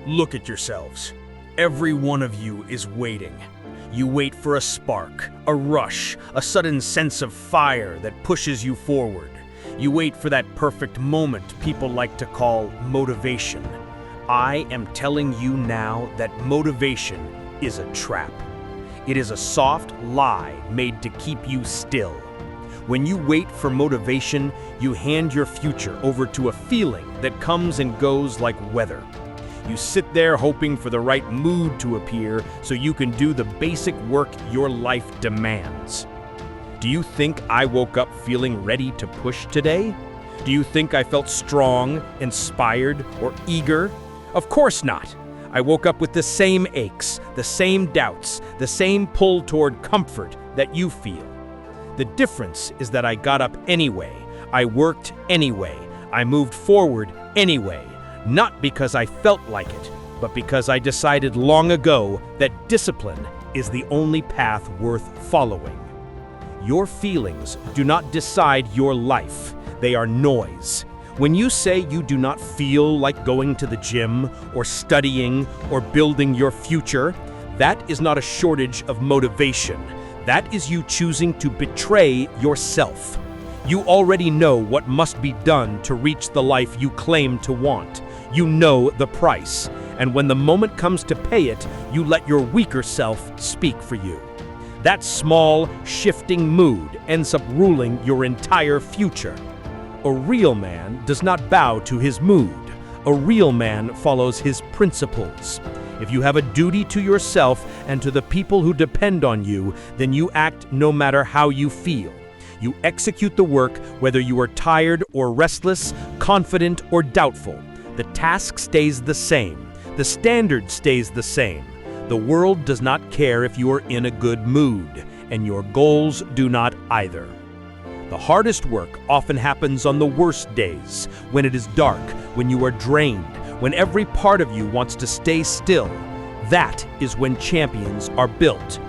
Look at yourselves. Every one of you is waiting. You wait for a spark, a rush, a sudden sense of fire that pushes you forward. You wait for that perfect moment people like to call motivation. I am telling you now that motivation is a trap. It is a soft lie made to keep you still. When you wait for motivation, you hand your future over to a feeling that comes and goes like weather. You sit there hoping for the right mood to appear so you can do the basic work your life demands. Do you think I woke up feeling ready to push today? Do you think I felt strong, inspired, or eager? Of course not. I woke up with the same aches, the same doubts, the same pull toward comfort that you feel. The difference is that I got up anyway. I worked anyway. I moved forward anyway. Not because I felt like it, but because I decided long ago that discipline is the only path worth following. Your feelings do not decide your life. They are noise. When you say you do not feel like going to the gym or studying or building your future, that is not a shortage of motivation. That is you choosing to betray yourself. You already know what must be done to reach the life you claim to want. You know the price, and when the moment comes to pay it, you let your weaker self speak for you. That small, shifting mood ends up ruling your entire future. A real man does not bow to his mood. A real man follows his principles. If you have a duty to yourself and to the people who depend on you, then you act no matter how you feel. You execute the work whether you are tired or restless, confident or doubtful. The task stays the same. The standard stays the same. The world does not care if you are in a good mood, and your goals do not either. The hardest work often happens on the worst days, when it is dark, when you are drained, when every part of you wants to stay still. That is when champions are built.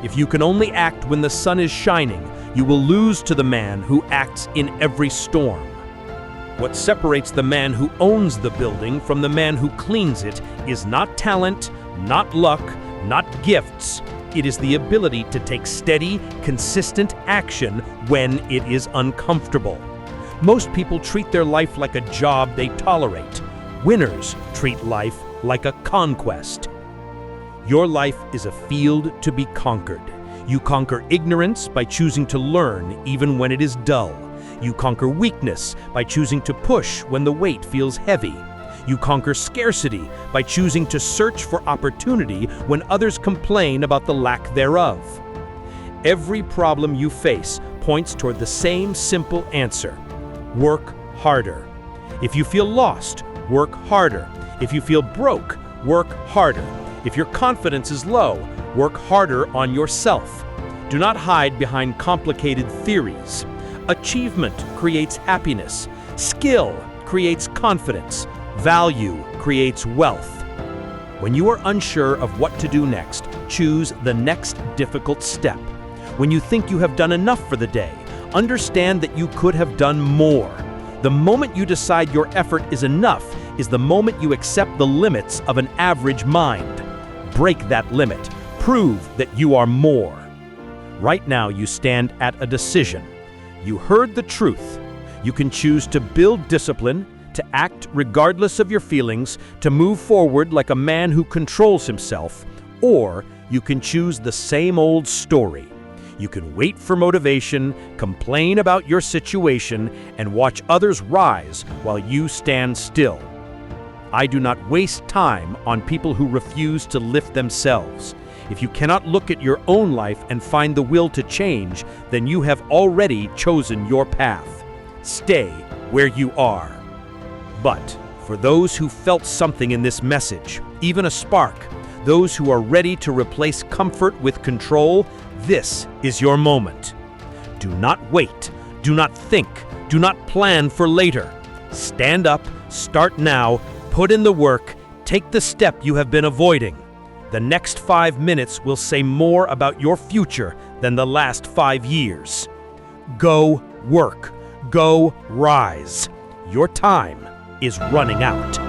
If you can only act when the sun is shining, you will lose to the man who acts in every storm. What separates the man who owns the building from the man who cleans it is not talent, not luck, not gifts. It is the ability to take steady, consistent action when it is uncomfortable. Most people treat their life like a job they tolerate. Winners treat life like a conquest. Your life is a field to be conquered. You conquer ignorance by choosing to learn even when it is dull. You conquer weakness by choosing to push when the weight feels heavy. You conquer scarcity by choosing to search for opportunity when others complain about the lack thereof. Every problem you face points toward the same simple answer: work harder. If you feel lost, work harder. If you feel broke, work harder. If your confidence is low, work harder on yourself. Do not hide behind complicated theories. Achievement creates happiness. Skill creates confidence. Value creates wealth. When you are unsure of what to do next, choose the next difficult step. When you think you have done enough for the day, understand that you could have done more. The moment you decide your effort is enough is the moment you accept the limits of an average mind. Break that limit. Prove that you are more. Right now you stand at a decision. You heard the truth. You can choose to build discipline, to act regardless of your feelings, to move forward like a man who controls himself, or you can choose the same old story. You can wait for motivation, complain about your situation, and watch others rise while you stand still. I do not waste time on people who refuse to lift themselves. If you cannot look at your own life and find the will to change, then you have already chosen your path. Stay where you are. But for those who felt something in this message, even a spark, those who are ready to replace comfort with control, this is your moment. Do not wait. Do not think. Do not plan for later. Stand up, start now, put in the work, take the step you have been avoiding. The next 5 minutes will say more about your future than the last 5 years. Go work. Go rise. Your time is running out.